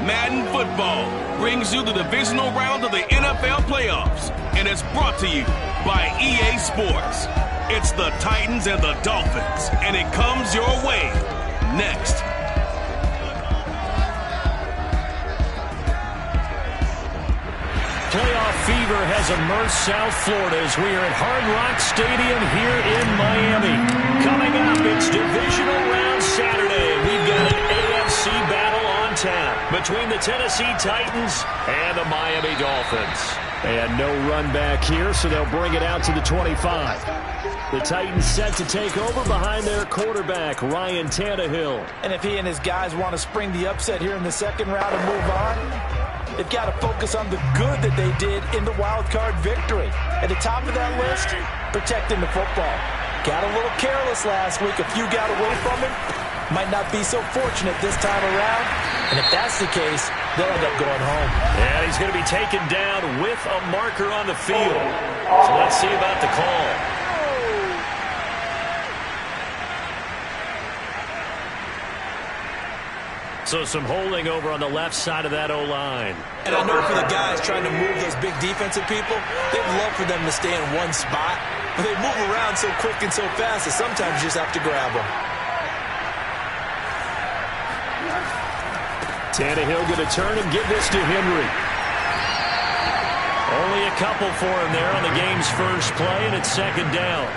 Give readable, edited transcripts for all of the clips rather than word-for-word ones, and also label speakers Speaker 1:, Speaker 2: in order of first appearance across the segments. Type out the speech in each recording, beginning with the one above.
Speaker 1: Madden Football brings you the divisional round of the NFL playoffs, and it's brought to you by EA Sports. It's the Titans and the Dolphins, and it comes your way next.
Speaker 2: Playoff fever has immersed South Florida as we are at Hard Rock Stadium here in Miami. Coming up, it's divisional round Saturday. We've got an AFC battle on tap between the Tennessee Titans and the Miami Dolphins. And no run back here, so they'll bring it out to the 25. The Titans set to take over behind their quarterback, Ryan Tannehill.
Speaker 3: And if he and his guys want to spring the upset here in the second round and move on, they've got to focus on the good that they did in the wild card victory. At the top of that list, protecting the football. Got a little careless last week. A few got away from him. Might not be so fortunate this time around. And if that's the case, they'll end up going home.
Speaker 2: And he's going to be taken down with a marker on the field. So let's see about the call. So some holding over on the left side of that O-line.
Speaker 3: And I know for the guys trying to move those big defensive people, they'd love for them to stay in one spot. But they move around so quick and so fast that sometimes you just have to grab them.
Speaker 2: Tannehill going to turn and give this to Henry. Only a couple for him there on the game's first play, and it's second down.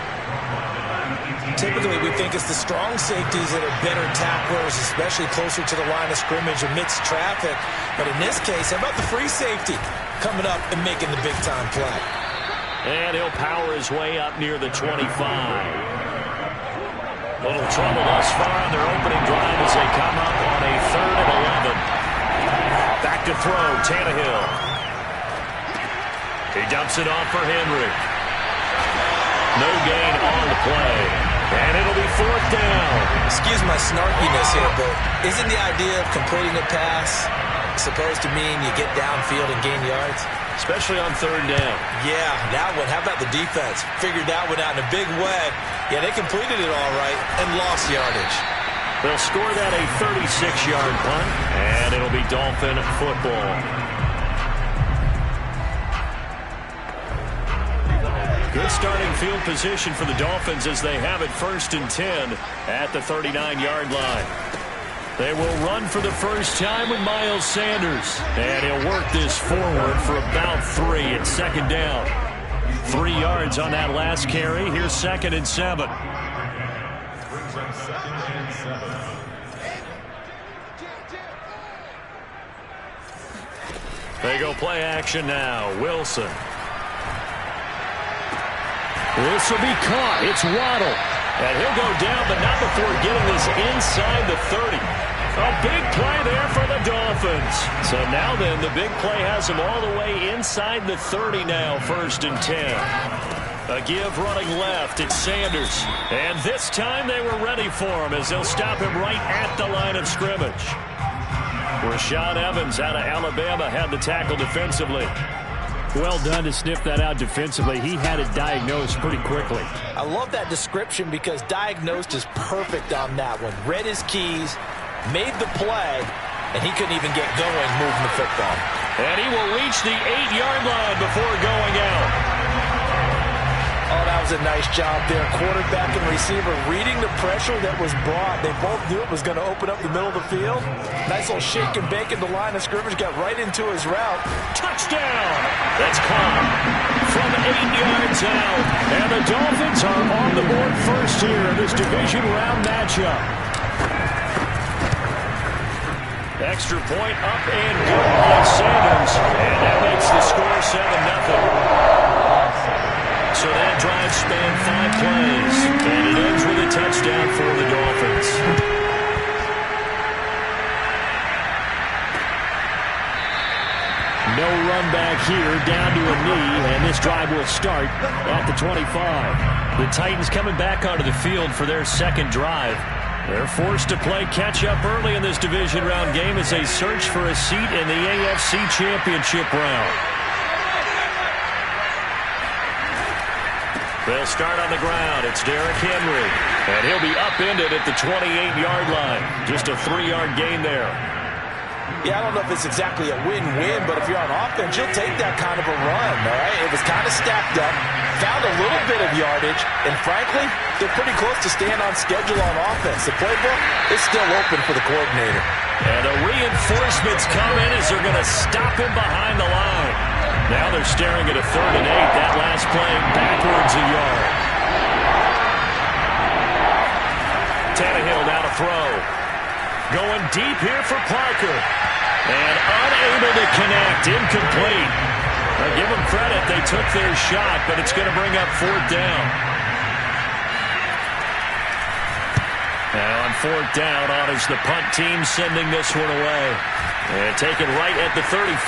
Speaker 3: Typically, we think it's the strong safeties that are better tacklers, especially closer to the line of scrimmage amidst traffic. But in this case, how about the free safety coming up and making the big-time play?
Speaker 2: And he'll power his way up near the 25. Little trouble thus far on their opening drive as they come up on a 3rd and 11. Back to throw, Tannehill. He dumps it off for Henry. No gain on the play. And it'll be 4th down.
Speaker 3: Excuse my snarkiness here, but isn't the idea of completing a pass supposed to mean you get downfield and gain yards?
Speaker 2: Especially on 3rd down.
Speaker 3: Yeah, that one. How about the defense? Figured that one out in a big way. Yeah, they completed it all right and lost yardage.
Speaker 2: They'll score that a 36-yard punt, and it'll be Dolphin football. Good starting field position for the Dolphins as they have it 1st and 10 at the 39-yard line. They will run for the first time with Miles Sanders. And he'll work this forward for about 3 at 2nd down. 3 yards on that last carry. Here's 2nd and 7. They go play action now. Wilson. This will be caught. It's Waddle. And he'll go down, but not before getting this inside the 30. A big play there for the Dolphins. So now then, the big play has him all the way inside the 30 now, 1st and 10. A give running left. It's Sanders. And this time they were ready for him as they'll stop him right at the line of scrimmage. Rashaan Evans out of Alabama had the tackle defensively.
Speaker 4: Well done to sniff that out defensively. He had it diagnosed pretty quickly.
Speaker 3: I love that description because diagnosed is perfect on that one. Read his keys, made the play, and he couldn't even get going moving the football.
Speaker 2: And he will reach the 8-yard line before going out.
Speaker 3: Oh, that was a nice job there. Quarterback and receiver reading the pressure that was brought. They both knew it was going to open up the middle of the field. Nice little shake and bake in the line of scrimmage. Got right into his route.
Speaker 2: Touchdown! That's caught from 8 yards out. And the Dolphins are on the board first here in this division round matchup. Extra point up and good by Sanders. And that makes the score 7-0. So that drive spanned 5 plays, and it ends with a touchdown for the Dolphins.
Speaker 4: No run back here, down to a knee, and this drive will start at the 25.
Speaker 2: The Titans coming back onto the field for their 2nd drive. They're forced to play catch-up early in this division round game as they search for a seat in the AFC Championship round. They'll start on the ground. It's Derrick Henry. And he'll be upended at the 28-yard line. Just a 3-yard gain there.
Speaker 3: Yeah, I don't know if it's exactly a win-win, but if you're on offense, you'll take that kind of a run, all right? It was kind of stacked up, found a little bit of yardage, and frankly, they're pretty close to staying on schedule on offense. The playbook is still open for the coordinator.
Speaker 2: And the reinforcements come in as they're going to stop him behind the line. Now they're staring at a 3rd and 8. That last play backwards a yard. Tannehill now to throw. Going deep here for Parker. And unable to connect. Incomplete. I'll give them credit. They took their shot, but it's going to bring up 4th down. Now on 4th down, on is the punt team sending this one away. And taken right at the 35.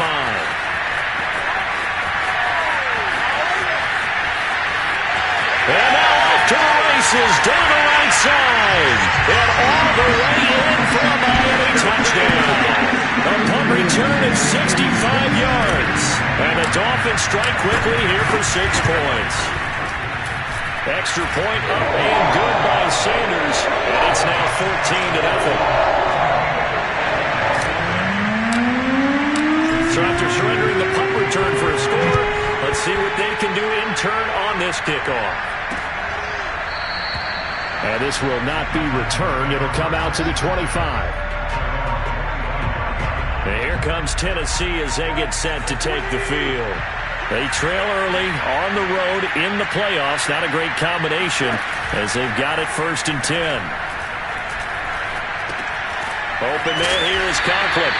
Speaker 2: And now off to the races, down the right side. And all the way in for a Miami touchdown. A punt return of 65 yards. And the Dolphins strike quickly here for 6 points. Extra point up and good by Sanders. And it's now 14-0. So after surrendering the punt return for a score, let's see what they can do in turn on this kickoff. And this will not be returned. It'll come out to the 25. And here comes Tennessee as they get set to take the field. They trail early on the road in the playoffs. Not a great combination as they've got it 1st and 10. Open man here is Conklin.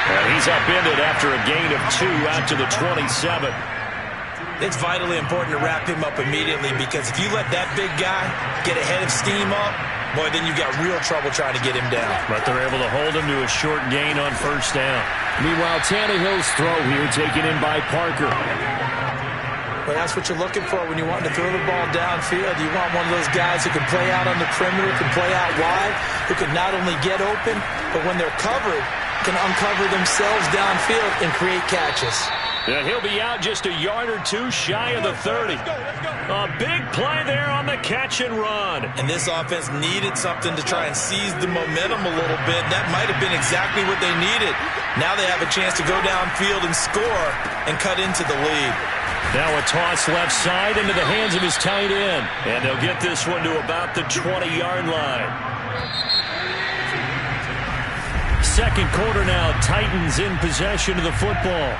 Speaker 2: And he's upended after a gain of 2 out to the 27.
Speaker 3: It's vitally important to wrap him up immediately because if you let that big guy get ahead of steam up, boy, then you've got real trouble trying to get him down.
Speaker 2: But they're able to hold him to a short gain on 1st down.
Speaker 4: Meanwhile, Tannehill's throw here taken in by Parker.
Speaker 3: Well, that's what you're looking for when you want to throw the ball downfield. You want one of those guys who can play out on the perimeter, can play out wide, who can not only get open, but when they're covered, can uncover themselves downfield and create catches.
Speaker 2: And he'll be out just a yard or 2 shy of the 30. A big play there on the catch and run.
Speaker 3: And this offense needed something to try and seize the momentum a little bit. That might have been exactly what they needed. Now they have a chance to go downfield and score and cut into the lead.
Speaker 2: Now a toss left side into the hands of his tight end. And they'll get this one to about the 20-yard line. Second quarter now, Titans in possession of the football.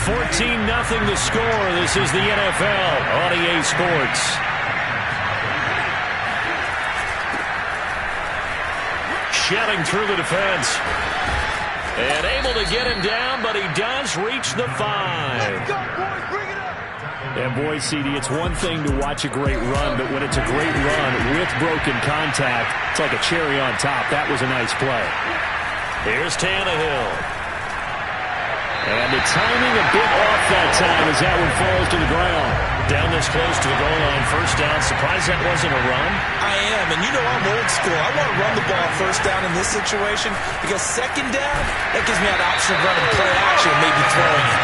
Speaker 2: 14-0 the score. This is the NFL on EA Sports. Shelling through the defense. And able to get him down, but he does reach the 5.
Speaker 5: Let's go, boys. Bring it up.
Speaker 4: And boy, CD, it's one thing to watch a great run, but when it's a great run with broken contact, it's like a cherry on top. That was a nice play.
Speaker 2: Here's Tannehill.
Speaker 4: And the timing a bit off that time as that one falls to the ground.
Speaker 2: Down this close to the goal line, 1st down. Surprised that wasn't a run?
Speaker 3: I am, and you know I'm old school. I want to run the ball 1st down in this situation because 2nd down, that gives me an option of running play action and maybe throwing it.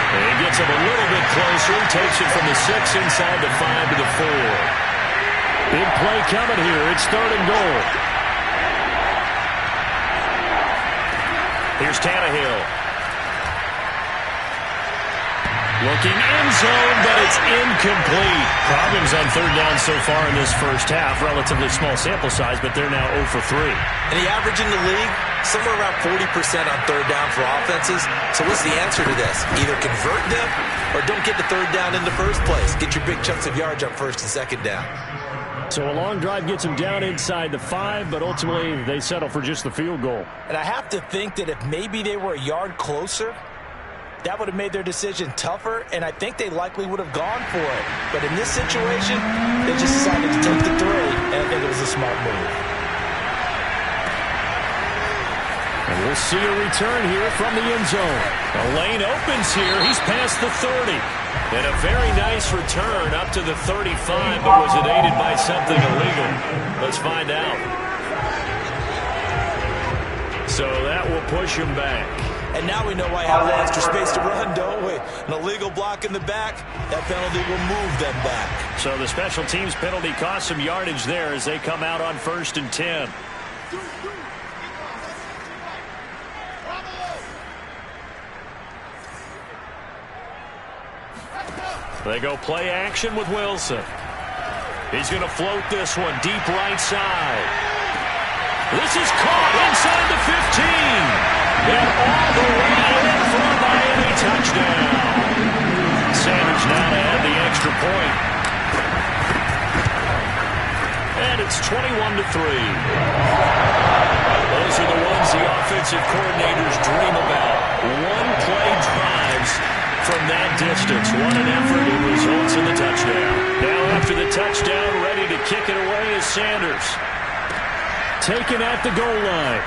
Speaker 2: And he gets him a little bit closer, takes it from the 6 inside the 5 to the 4.
Speaker 4: Big play coming here. It's 3rd and goal.
Speaker 2: Here's Tannehill. Looking end zone, but it's incomplete. Problems on 3rd down so far in this 1st half. Relatively small sample size, but they're now 0 for 3.
Speaker 3: And the average in the league, somewhere around 40% on 3rd down for offenses. So what's the answer to this? Either convert them or don't get the 3rd down in the first place. Get your big chunks of yards on 1st and 2nd down.
Speaker 4: So a long drive gets them down inside the 5, but ultimately they settle for just the field goal.
Speaker 3: And I have to think that if maybe they were a yard closer, that would have made their decision tougher, and I think they likely would have gone for it. But in this situation, they just decided to take the 3, and I think it was a smart move.
Speaker 4: And we'll see a return here from the end zone.
Speaker 2: The lane opens here. He's past the 30. And a very nice return up to the 35, but was it aided by something illegal? Let's find out. So that will push him back.
Speaker 3: And now we know why I have extra space to run, don't we? An illegal block in the back, that penalty will move them back.
Speaker 2: So the special teams penalty cost some yardage there as they come out on 1st and 10. They go play action with Wilson. He's going to float this one deep right side. This is caught inside the 15. And all the way in for a Miami touchdown. Sanders now to add the extra point. And it's 21-3. Those are the ones the offensive coordinators dream about. One-play drives from that distance. What an effort. It results in the touchdown. Now after the touchdown, ready to kick it away is Sanders. Taken at the goal line.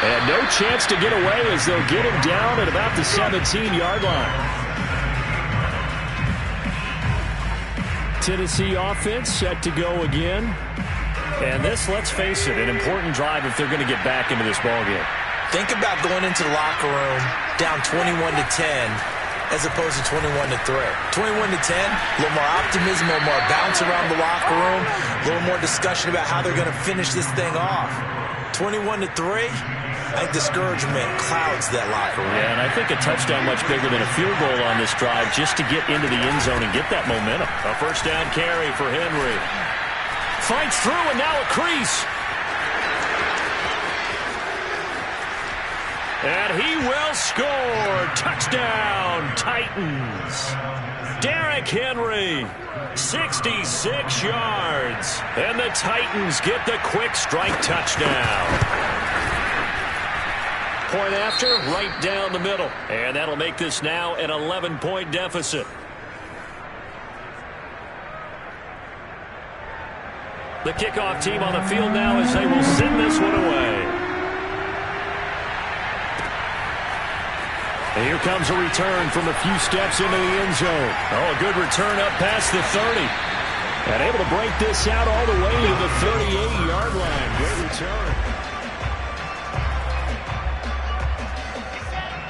Speaker 2: And no chance to get away as they'll get him down at about the 17-yard line. Tennessee offense set to go again. And this, let's face it, an important drive if they're going to get back into this ballgame.
Speaker 3: Think about going into the locker room down 21-10 as opposed to 21-3. 21-10, a little more optimism, a little more bounce around the locker room, a little more discussion about how they're going to finish this thing off. 21-3, I think discouragement clouds that locker room.
Speaker 2: Yeah, and I think a touchdown much bigger than a field goal on this drive just to get into the end zone and get that momentum. A first down carry for Henry. Fights through and now a crease. And he will score. Touchdown, Titans. Derrick Henry, 66 yards. And the Titans get the quick strike touchdown. Point after, right down the middle. And that'll make this now an 11-point deficit. The kickoff team on the field now as they will send this one away. And here comes a return from a few steps into the end zone. Oh, a good return up past the 30. And able to break this out all the way to the 38-yard line. Great return.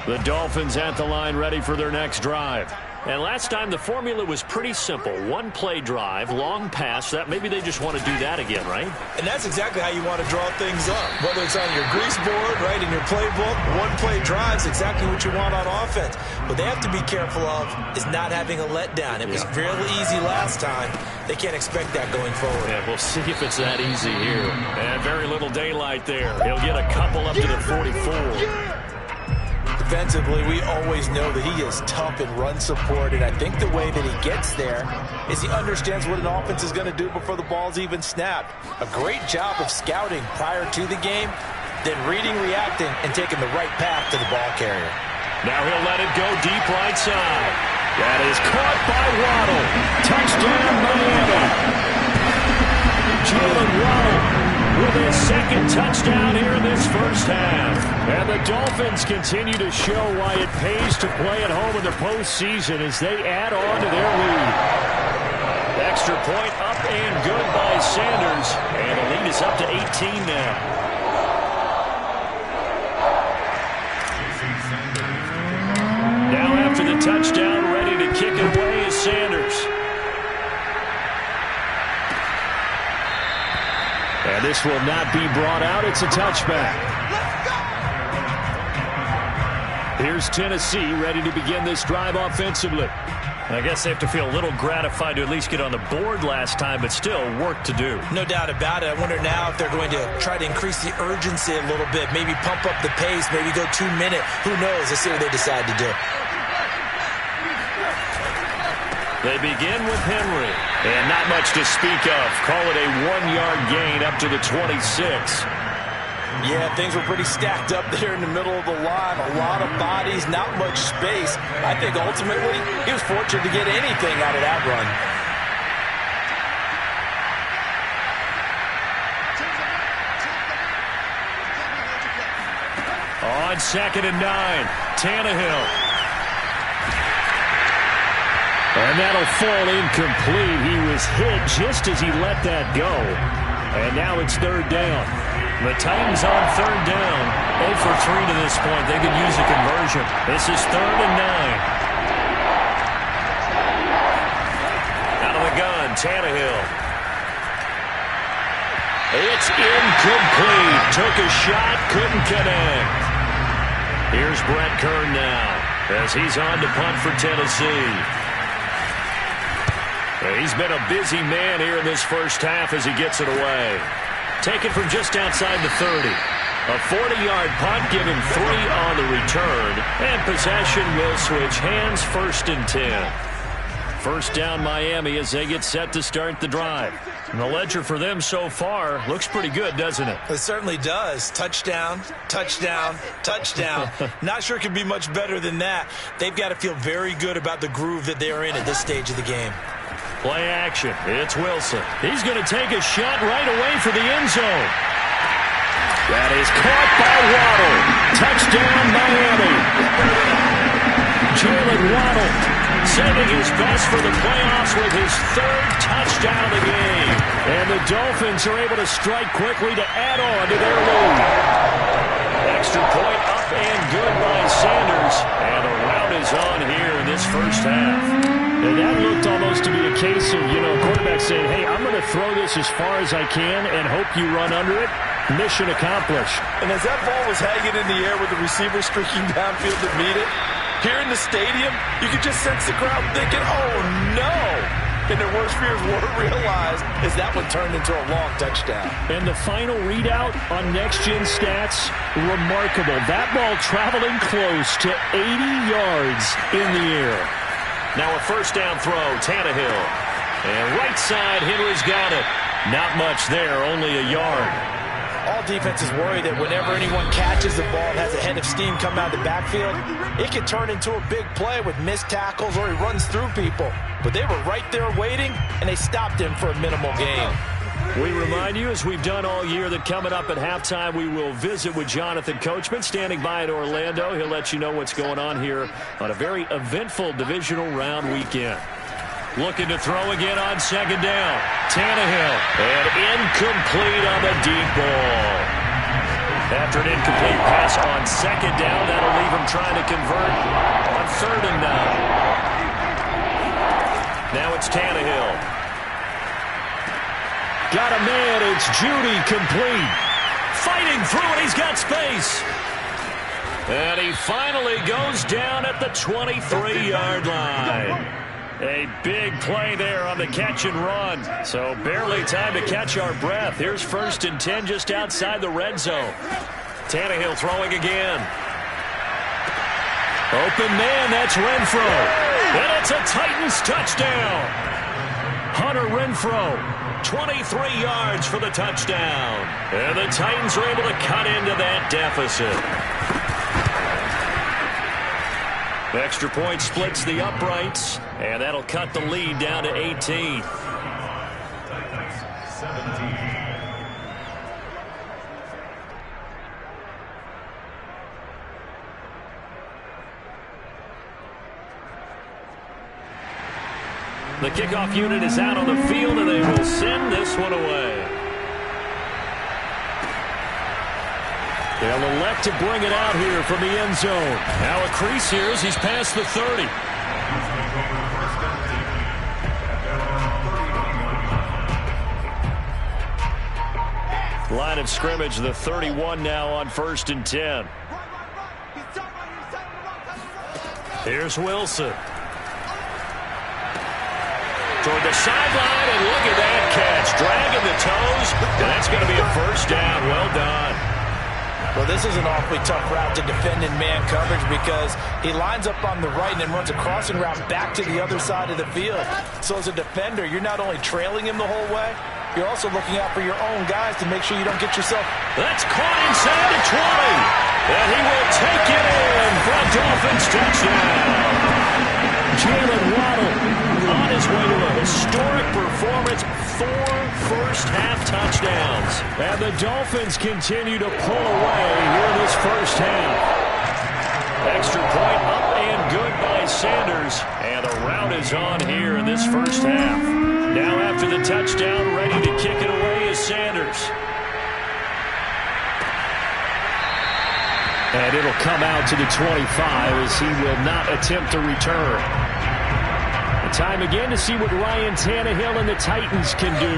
Speaker 2: The Dolphins at the line ready for their next drive. And last time the formula was pretty simple. One-play drive, long pass. That maybe they just want to do that again, right?
Speaker 3: And that's exactly how you want to draw things up. Whether it's on your grease board, right, in your playbook, one-play drive is exactly what you want on offense. What they have to be careful of is not having a letdown. It was real easy last time. They can't expect that going forward.
Speaker 2: Yeah, we'll see if it's that easy here. And very little daylight there. He'll get a couple up to the 44.
Speaker 3: Defensively, we always know that he is tough in run support, and I think the way that he gets there is he understands what an offense is going to do before the ball's even snapped. A great job of scouting prior to the game, then reading, reacting, and taking the right path to the ball carrier.
Speaker 2: Now he'll let it go deep right side. That is caught by Waddle. Touchdown, Miami. Jalen Waddle with his second touchdown here in this first half. And the Dolphins continue to show why it pays to play at home in the postseason as they add on to their lead. Extra point up and good by Sanders. And the lead is up to 18 now. Now after the touchdown, ready to kick it away is Sanders. And this will not be brought out. It's a touchback. Here's Tennessee ready to begin this drive offensively. I guess they have to feel a little gratified to at least get on the board last time, but still work to do.
Speaker 3: No doubt about it. I wonder now if they're going to try to increase the urgency a little bit, maybe pump up the pace, maybe go 2 minute. Who knows? Let's see what they decide to do.
Speaker 2: They begin with Henry. And not much to speak of. Call it a 1-yard gain up to the 26.
Speaker 3: Yeah, things were pretty stacked up there in the middle of the line. A lot of bodies, not much space. I think ultimately he was fortunate to get anything out of that run.
Speaker 2: On 2nd and 9, Tannehill. And that'll fall incomplete. He was hit just as he let that go. And now it's 3rd down. The Titans on 3rd down. 0 for 3 to this point. They could use a conversion. This is 3rd and 9. Out of the gun, Tannehill. It's incomplete. Took a shot, couldn't connect. Here's Brett Kern now as he's on to punt for Tennessee. He's been a busy man here in this first half as he gets it away. Taken from just outside the 30. A 40-yard punt, give him 3 on the return. And possession will switch hands, 1st and 10. First down Miami as they get set to start the drive. And the ledger for them so far looks pretty good, doesn't it?
Speaker 3: It certainly does. Touchdown, touchdown, touchdown. Not sure it could be much better than that. They've got to feel very good about the groove that they're in at this stage of the game.
Speaker 2: Play action. It's Wilson. He's going to take a shot right away for the end zone. That is caught by Waddle. Touchdown, Miami. Jalen Waddle saving his best for the playoffs with his 3rd touchdown of the game. And the Dolphins are able to strike quickly to add on to their lead. Extra point up and good by Sanders. And a rout is on here in this first half.
Speaker 4: And that looked almost to be a case of, quarterback saying, hey, I'm going to throw this as far as I can and hope you run under it. Mission accomplished.
Speaker 3: And as that ball was hanging in the air with the receiver streaking downfield to meet it, here in the stadium, you could just sense the crowd thinking, oh, no. And their worst fears weren't realized as that one turned into a long touchdown.
Speaker 4: And the final readout on next-gen stats, remarkable. That ball traveling close to 80 yards in the air.
Speaker 2: Now a first down throw, Tannehill. And right side, Henry's got it. Not much there, only a yard.
Speaker 3: All defenses worry that whenever anyone catches the ball and has a head of steam come out of the backfield, it can turn into a big play with missed tackles or he runs through people. But they were right there waiting, and they stopped him for a minimal gain.
Speaker 2: We remind you, as we've done all year, that coming up at halftime, we will visit with Jonathan Coachman, standing by in Orlando. He'll let you know what's going on here on a very eventful divisional round weekend. Looking to throw again on 2nd down. Tannehill. And incomplete on the deep ball. After an incomplete pass on 2nd down, that'll leave him trying to convert on 3rd and 9. Now it's Tannehill.
Speaker 4: Got a man. It's Judy, complete.
Speaker 2: Fighting through it. He's got space. And he finally goes down at the 23-yard line. A big play there on the catch and run. So barely time to catch our breath. Here's 1st and 10 just outside the red zone. Tannehill throwing again. Open man, that's Renfro. And it's a Titans touchdown. Hunter Renfro, 23 yards for the touchdown. And the Titans are able to cut into that deficit. Extra point splits the uprights, and that'll cut the lead down to 18. The kickoff unit is out on the field, and they will send this one away. They'll elect to bring it out here from the end zone. Now a crease here as he's past the 30. Line of scrimmage, the 31 now on 1st and 10. Here's Wilson. Toward the sideline, and look at that catch. Dragging the toes, and that's going to be a first down. Well done.
Speaker 3: Well, this is an awfully tough route to defend in man coverage because he lines up on the right and then runs a crossing route back to the other side of the field. So as a defender, you're not only trailing him the whole way, you're also looking out for your own guys to make sure you don't get yourself.
Speaker 2: That's caught inside the 20. And he will take it in for a Dolphins touchdown.
Speaker 4: Jalen Waddle
Speaker 2: on his way to a historic performance. 4 first-half touchdowns.
Speaker 4: And the Dolphins continue to pull away here in this first half.
Speaker 2: Extra point up and good by Sanders. And a rout is on here in this first half. Now after the touchdown, ready to kick it away is Sanders.
Speaker 4: And it'll come out to the 25 as he will not attempt to return. Time again to see what Ryan Tannehill and the Titans can do.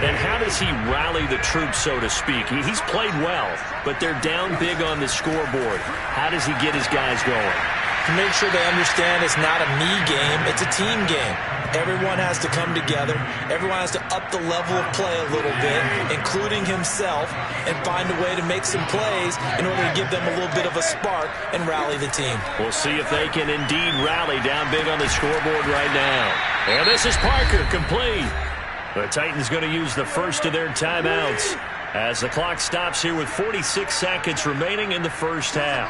Speaker 2: And how does he rally the troops, so to speak? He's played well, but they're down big on the scoreboard. How does he get his guys going?
Speaker 3: To make sure they understand it's not a me game, it's a team game. Everyone has to come together. Everyone has to up the level of play a little bit, including himself, and find a way to make some plays in order to give them a little bit of a spark and rally the team.
Speaker 2: We'll see if they can indeed rally down big on the scoreboard right now. And this is Parker, complete. The Titans going to use the first of their timeouts as the clock stops here with 46 seconds remaining in the first half.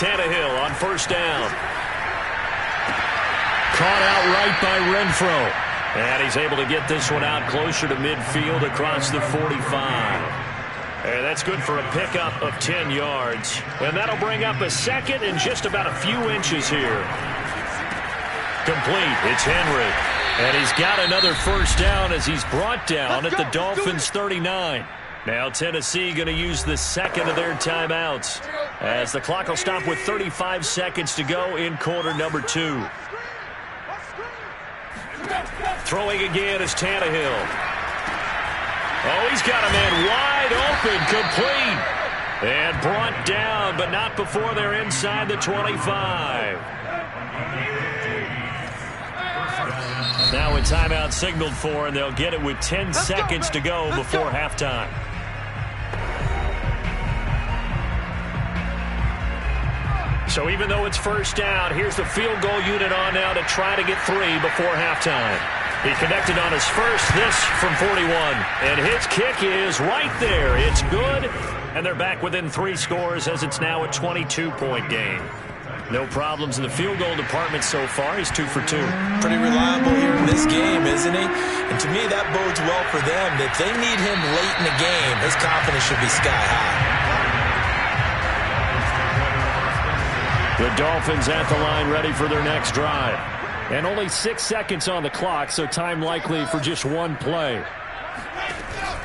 Speaker 2: Tannehill on first down. Caught out right by Renfro. And he's able to get this one out closer to midfield across the 45. And that's good for a pickup of 10 yards. And that'll bring up a second and just about a few inches here. Complete. It's Henry. And he's got another first down as he's brought down at the Dolphins' 39. Now Tennessee going to use the second of their timeouts as the clock will stop with 35 seconds to go in quarter number 2. Throwing again is Tannehill. Oh, he's got a man wide open, complete. And brought down, but not before they're inside the 25. Now a timeout signaled for, and they'll get it with 10 seconds to go before halftime. So even though it's first down, here's the field goal unit on now to try to get 3 before halftime. He connected on his first, this from 41. And his kick is right there. It's good, and they're back within 3 scores as it's now a 22-point game. No problems in the field goal department so far. He's 2 for 2.
Speaker 3: Pretty reliable here in this game, isn't he? And to me, that bodes well for them. If they need him late in the game, his confidence should be sky high.
Speaker 2: The Dolphins at the line ready for their next drive. And only 6 seconds on the clock, so time likely for just one play.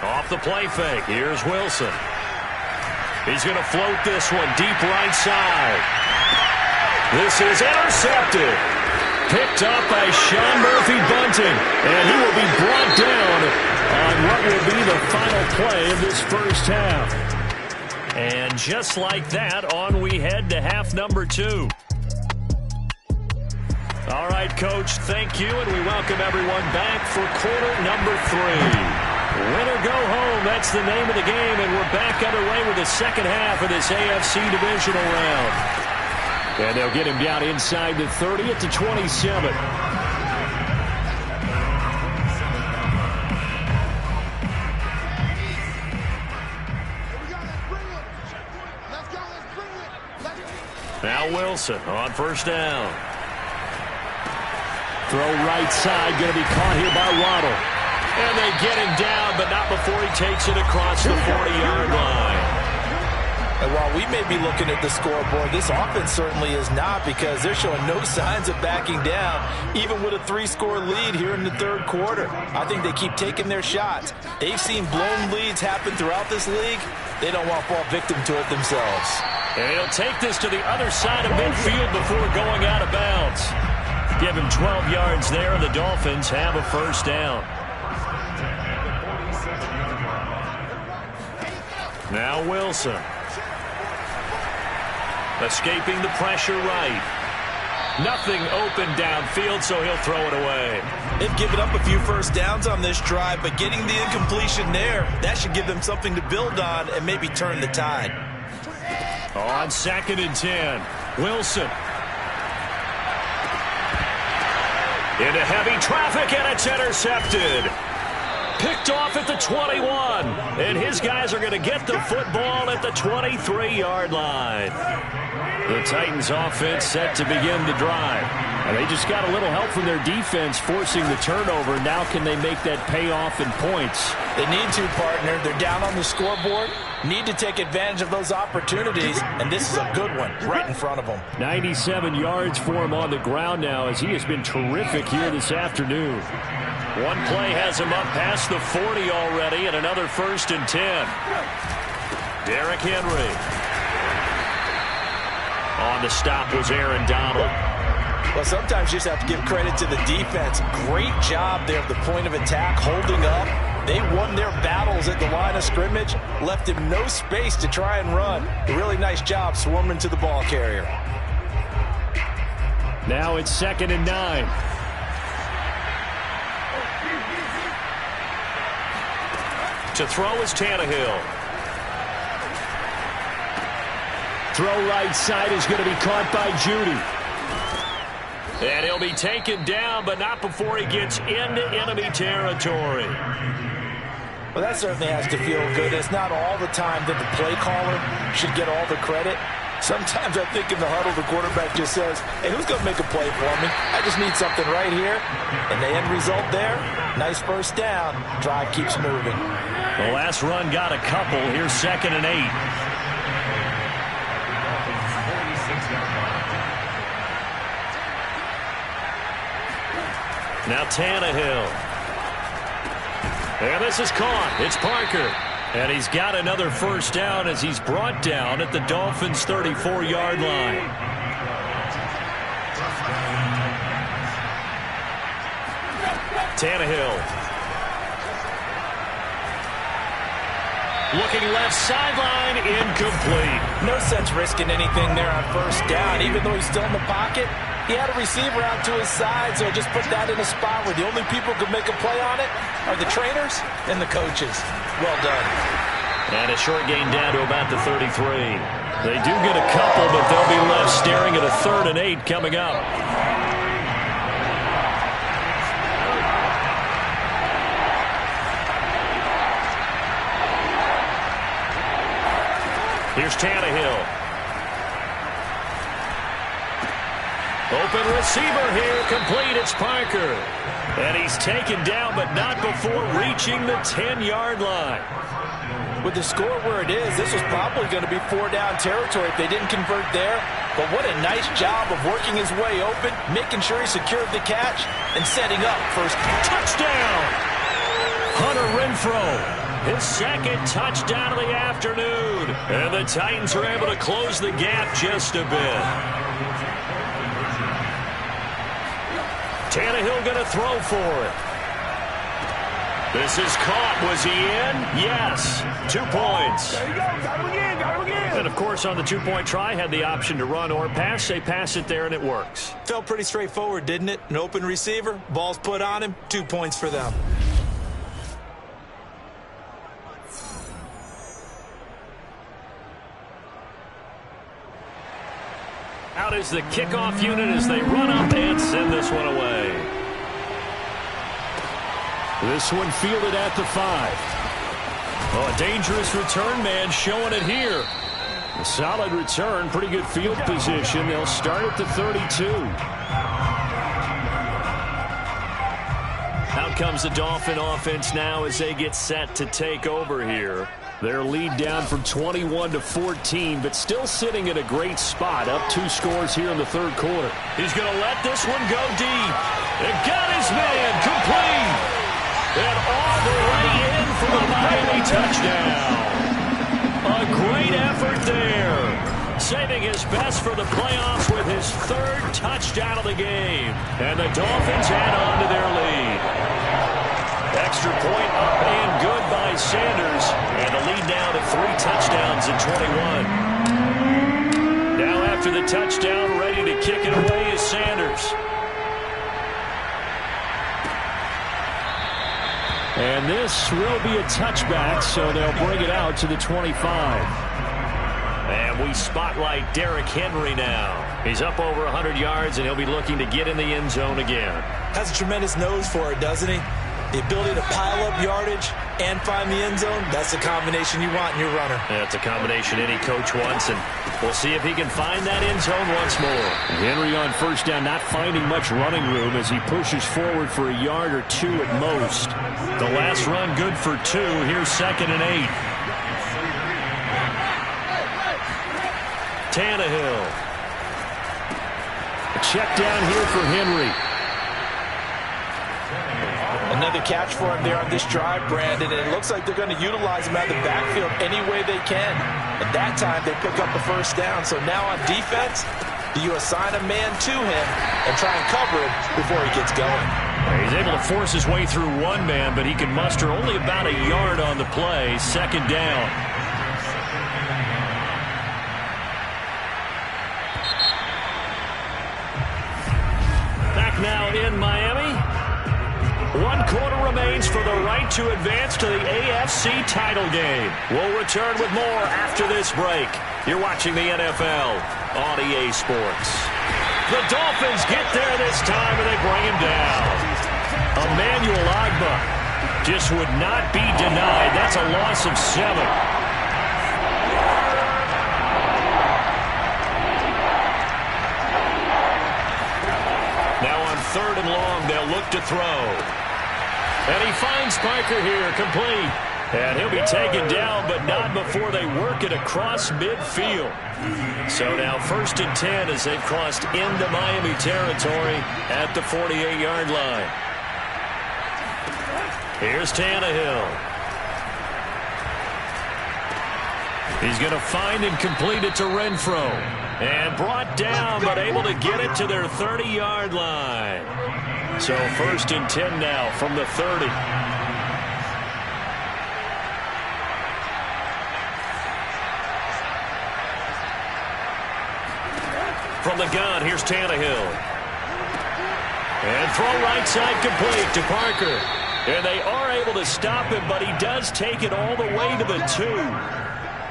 Speaker 2: Off the play fake, here's Wilson. He's going to float this one deep right side. This is intercepted. Picked up by Sean Murphy-Bunting. And he will be brought down on what will be the final play of this first half. And just like that, on we head to half number 2. All right, Coach, thank you, and we welcome everyone back for quarter number 3. Win or go home, that's the name of the game, and we're back underway with the second half of this AFC divisional round. And they'll get him down inside the 30 at the 27. Now Wilson on first down. Throw right side, going to be caught here by Waddle. And they get him down, but not before he takes it across the 40-yard line.
Speaker 3: And while we may be looking at the scoreboard, this offense certainly is not, because they're showing no signs of backing down, even with a 3-score lead here in the third quarter. I think they keep taking their shots. They've seen blown leads happen throughout this league. They don't want to fall victim to it themselves.
Speaker 2: And he'll take this to the other side of midfield before going out of bounds. Give him 12 yards there, and the Dolphins have a first down. Now Wilson. Escaping the pressure right. Nothing open downfield, so he'll throw it away.
Speaker 3: They've given up a few first downs on this drive, but getting the incompletion there, that should give them something to build on and maybe turn the tide.
Speaker 2: On 2nd and 10, Wilson. Into heavy traffic, and it's intercepted. Picked off at the 21, and his guys are going to get the football at the 23-yard line. The Titans offense set to begin the drive. And they just got a little help from their defense forcing the turnover. Now can they make that pay off in points?
Speaker 3: They need to, partner. They're down on the scoreboard. Need to take advantage of those opportunities, and this is a good one right in front of them.
Speaker 2: 97 yards for him on the ground now, as he has been terrific here this afternoon. One play has him up past the 40 already, and another 1st and 10. Derrick Henry. On the stop was Aaron Donald.
Speaker 3: Well, sometimes you just have to give credit to the defense. Great job there at the point of attack, holding up. They won their battles at the line of scrimmage, left him no space to try and run. A really nice job swarming to the ball carrier.
Speaker 2: Now it's 2nd and 9. To throw is Tannehill.
Speaker 4: Throw right side is going to be caught by Judy.
Speaker 2: And he'll be taken down, but not before he gets into enemy territory.
Speaker 3: Well, that certainly has to feel good. It's not all the time that the play caller should get all the credit. Sometimes I think in the huddle, the quarterback just says, hey, who's going to make a play for me? I just need something right here. And the end result there, nice first down. Drive keeps moving.
Speaker 2: The last run got a couple. Here's 2nd and 8. Now Tannehill. And this is caught. It's Parker. And he's got another first down as he's brought down at the Dolphins' 34-yard line. Tannehill. Looking left sideline, incomplete.
Speaker 3: No sense risking anything there on first down. Even though he's still in the pocket, he had a receiver out to his side, so just put that in a spot where the only people who can make a play on it are the trainers and the coaches. Well done.
Speaker 2: And a short gain down to about the 33. They do get a couple, but they'll be left staring at a 3rd and 8 coming up. Here's Tannehill. Open receiver here, complete. It's Parker. And he's taken down, but not before reaching the 10-yard line.
Speaker 3: With the score where it is, this was probably going to be 4-down territory if they didn't convert there. But what a nice job of working his way open, making sure he secured the catch, and setting up first.
Speaker 2: Touchdown! Hunter Renfrow. His 2nd touchdown of the afternoon. And the Titans are able to close the gap just a bit. Tannehill going to throw for it. This is caught. Was he in? Yes. 2 points.
Speaker 5: There you go. Got him again. Got him again.
Speaker 2: And, of course, on the 2-point try, had the option to run or pass. They pass it there, and it works.
Speaker 3: Felt pretty straightforward, didn't it? An open receiver, ball's put on him, 2 points for them.
Speaker 2: Out is the kickoff unit as they run up and send this one away.
Speaker 4: This one fielded at the 5.
Speaker 2: Oh, a dangerous return man showing it here.
Speaker 4: A solid return, pretty good field position. They'll start at the 32.
Speaker 2: Out comes the Dolphin offense now as they get set to take over here.
Speaker 4: Their lead down from 21 to 14, but still sitting at a great spot. Up 2 scores here in the 3rd quarter.
Speaker 2: He's going to let this one go deep. And got his man complete. And all the way in for a Miami touchdown. A great effort there. Saving his best for the playoffs with his 3rd touchdown of the game. And the Dolphins add on to their lead. Extra point up and good by Sanders. And the lead now to 3 touchdowns in 21. Now after the touchdown, ready to kick it away is Sanders.
Speaker 4: And this will be a touchback, so they'll bring it out to the 25.
Speaker 2: And we spotlight Derrick Henry now. He's up over 100 yards, and he'll be looking to get in the end zone again.
Speaker 3: Has a tremendous nose for it, doesn't he? The ability to pile up yardage and find the end zone, that's the combination you want in your runner.
Speaker 2: That's a combination any coach wants, and we'll see if he can find that end zone once more.
Speaker 4: Henry on first down, not finding much running room as he pushes forward for a yard or 2 at most.
Speaker 2: The last run good for 2. Here's 2nd and 8. Tannehill.
Speaker 4: A check down here for Henry.
Speaker 3: Another catch for him there on this drive, Brandon, and it looks like they're going to utilize him out of the backfield any way they can. At that time, they pick up the first down. So now on defense, do you assign a man to him and try and cover him before he gets going?
Speaker 2: He's able to force his way through one man, but he can muster only about a yard on the play. 2nd down. Back now in Miami. 1 quarter remains for the right to advance to the AFC title game. We'll return with more after this break. You're watching the NFL on EA Sports. The Dolphins get there this time, and they bring him down. Emmanuel Ogbah just would not be denied. That's a loss of 7. Now on 3rd and long, they'll look to throw. And he finds Parker here, complete. And he'll be taken down, but not before they work it across midfield. So now 1st and 10 as they've crossed into Miami territory at the 48-yard line. Here's Tannehill. He's going to find and complete it to Renfro. And brought down, but able to get it to their 30-yard line. So 1st and 10 now from the 30. From the gun, here's Tannehill. And throw right side complete to Parker. And they are able to stop him, but he does take it all the way to the 2.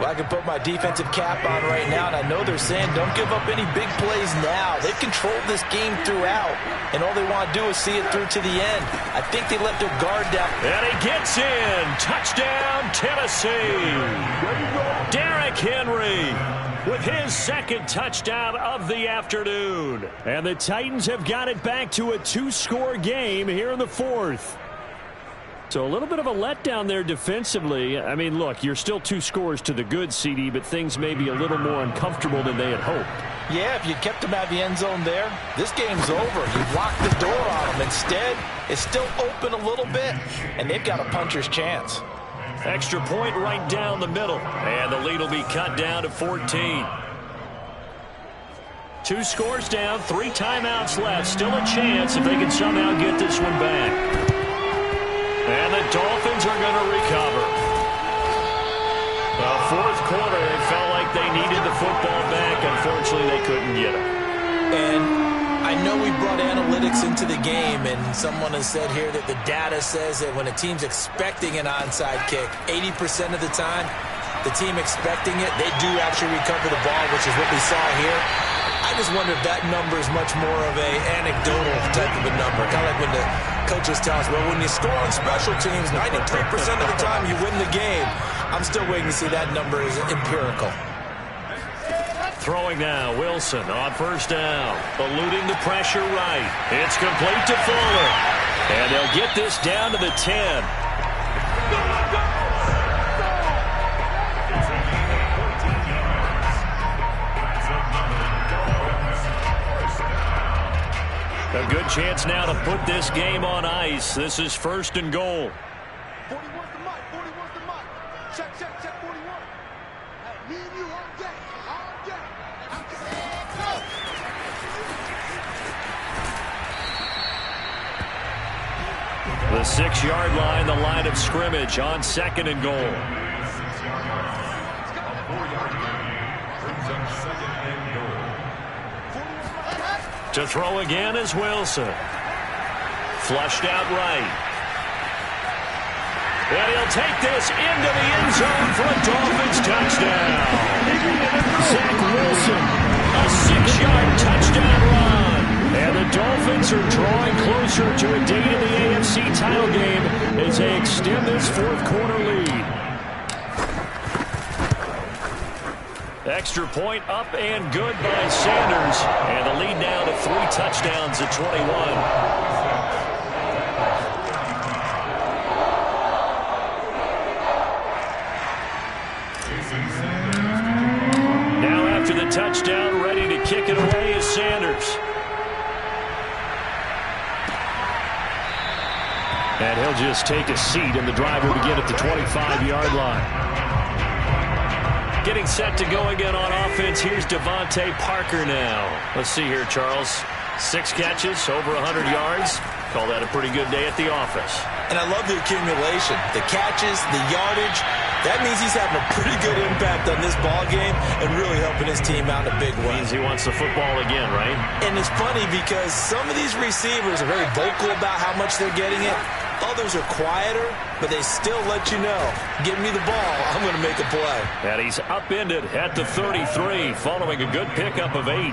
Speaker 3: Well, I can put my defensive cap on right now, and I know they're saying don't give up any big plays now. They've controlled this game throughout, and all they want to do is see it through to the end. I think they let their guard down.
Speaker 2: And he gets in. Touchdown, Tennessee. Derrick Henry with his 2nd touchdown of the afternoon. And the Titans have got it back to a 2-score game here in the 4th. So a little bit of a letdown there defensively. I mean, look, you're still 2 scores to the good, CD, but things may be a little more uncomfortable than they had hoped.
Speaker 3: Yeah, if you kept them out of the end zone there, this game's over. You've locked the door on them. Instead, it's still open a little bit, and they've got a puncher's chance.
Speaker 2: Extra point right down the middle, and the lead will be cut down to 14. 2 scores down, 3 timeouts left. Still a chance if they can somehow get this one back. And the Dolphins are going to recover. The 4th quarter, they felt like they needed the football back. Unfortunately, they couldn't get it.
Speaker 3: And I know we brought analytics into the game, and someone has said here that the data says that when a team's expecting an onside kick, 80% of the time, the team expecting it, they do actually recover the ball, which is what we saw here. I just wonder if that number is much more of a anecdotal type of a number. Kind of like when the coaches tell us, well, when you score on special teams, 93% of the time you win the game. I'm still waiting to see that number is empirical.
Speaker 2: Throwing now, Wilson on 1st down. Eluding the pressure right. It's complete to Fuller. And they'll get this down to the 10. A good chance now to put this game on ice. This is 1st and goal.
Speaker 5: 41's the mic. 41's the mic. Check, 41. Me and you all day.
Speaker 2: The 6-yard line, the line of scrimmage on 2nd and goal. To throw again is Wilson. Flushed out right. And he'll take this into the end zone for a Dolphins touchdown. Zach Wilson, a 6-yard touchdown run. And the Dolphins are drawing closer to a date in the AFC title game as they extend this 4th quarter lead. Extra point up and good by Sanders. And the lead now to 3 touchdowns at 21. Now after the touchdown, ready to kick it away is Sanders. And he'll just take a seat, and the drive will begin at the 25-yard line. Getting set to go again on offense. Here's Devontae Parker now. Let's see here, Charles. 6 catches, over 100 yards. Call that a pretty good day at the office.
Speaker 3: And I love the accumulation. The catches, the yardage. That means he's having a pretty good impact on this ball game and really helping his team out in a big way.
Speaker 2: Means he wants the football again, right?
Speaker 3: And it's funny because some of these receivers are very vocal about how much they're getting it. Others are quieter, but they still let you know, give me the ball, I'm going to make a play.
Speaker 2: And he's upended at the 33 following a good pickup of 8.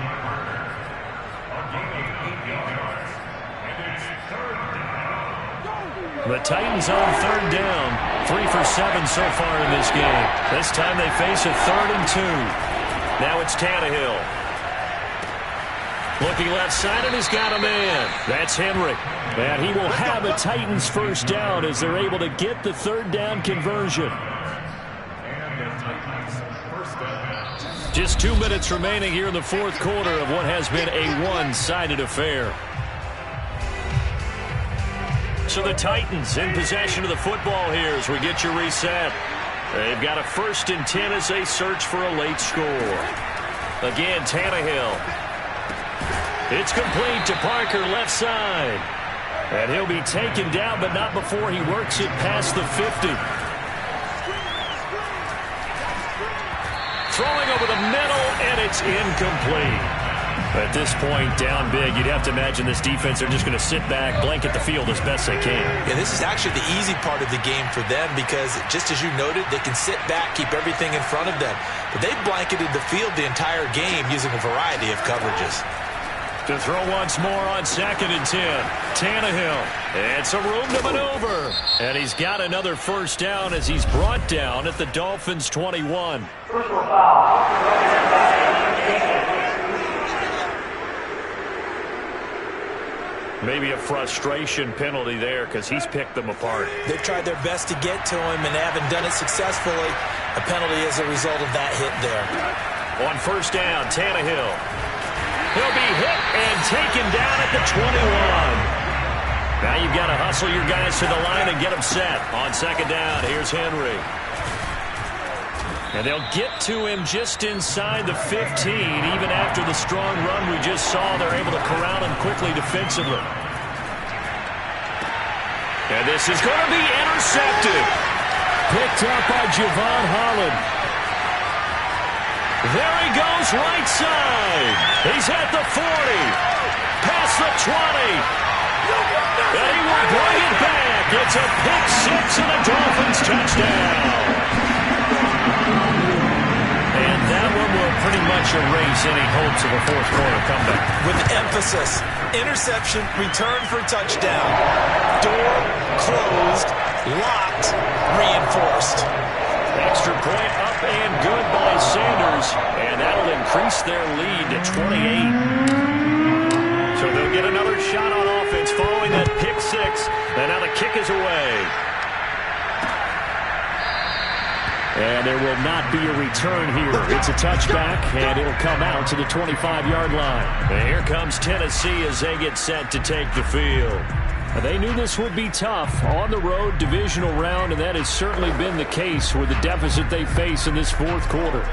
Speaker 2: The Titans on third down. 3 for 7 so far in this game. This time they face a 3rd and 2. Now it's Tannehill. Looking left side, and he's got a man. That's Henry. And he will have a Titans first down as they're able to get the 3rd down conversion. Just 2 minutes remaining here in the 4th quarter of what has been a one-sided affair. So the Titans in possession of the football here as we get you reset. They've got a 1st and 10 as they search for a late score. Again, Tannehill. It's complete to Parker left side. And he'll be taken down, but not before he works it past the 50. Throwing over the middle, and it's incomplete. At this point, down big, you'd have to imagine this defense are just going to sit back, blanket the field as best they can.
Speaker 3: Yeah, this is actually the easy part of the game for them because, just as you noted, they can sit back, keep everything in front of them. But they've blanketed the field the entire game using a variety of coverages.
Speaker 2: To throw once more on 2nd and 10. Tannehill. And some room to maneuver. And he's got another first down as he's brought down at the Dolphins' 21.
Speaker 6: Personal foul.
Speaker 2: Maybe a frustration penalty there because he's picked them apart.
Speaker 3: They've tried their best to get to him and haven't done it successfully. A penalty is a result of that hit there.
Speaker 2: On first down, Tannehill. He'll be hit and taken down at the 21. Now you've got to hustle your guys to the line and get them set. On 2nd down, here's Henry. And they'll get to him just inside the 15. Even after the strong run we just saw, they're able to corral him quickly defensively. And this is going to be intercepted.
Speaker 4: Picked up by Javon Holland.
Speaker 2: There he goes right side. He's at the 40. Past the 20. And he will bring it back. It's a pick 6 and a Dolphins touchdown. And that one will pretty much erase any hopes of a 4th quarter comeback.
Speaker 3: With emphasis, interception, return for touchdown. Door closed, locked, reinforced.
Speaker 2: Extra point up and good by Sanders. And that'll increase their lead to 28. So they'll get another shot on offense following that pick 6. And now the kick is away.
Speaker 4: And there will not be a return here. It's a touchback, and it'll come out to the 25-yard line.
Speaker 2: And here comes Tennessee as they get set to take the field.
Speaker 4: They knew this would be tough on the road, divisional round, and that has certainly been the case with the deficit they face in this 4th quarter.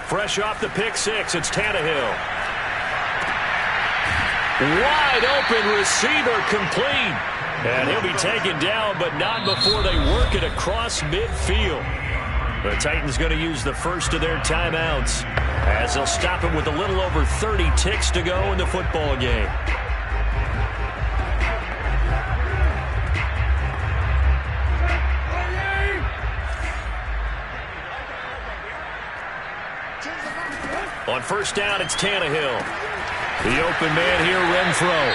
Speaker 2: Fresh off the pick 6, it's Tannehill. Wide open receiver complete. And he'll be taken down, but not before they work it across midfield. The Titans going to use the first of their timeouts as they'll stop him with a little over 30 ticks to go in the football game. On first down, it's Tannehill. The open man here, Renfro.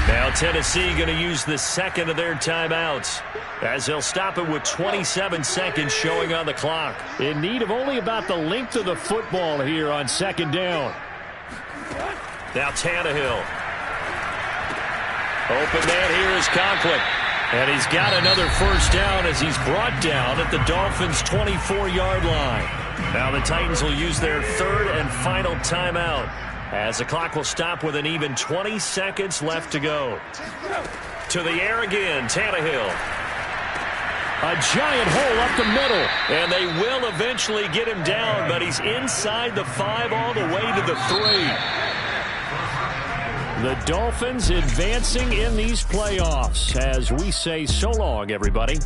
Speaker 2: Now Tennessee going to use the second of their timeouts as they'll stop it with 27 seconds showing on the clock.
Speaker 4: In need of only about the length of the football here on 2nd down.
Speaker 2: Now Tannehill. Open man here is Conklin. And he's got another first down as he's brought down at the Dolphins' 24-yard line. Now the Titans will use their 3rd and final timeout as the clock will stop with an even 20 seconds left to go. To the air again, Tannehill.
Speaker 4: A giant hole up the middle.
Speaker 2: And they will eventually get him down, but he's inside the 5 all the way to the 3. The Dolphins advancing in these playoffs as we say so long, everybody.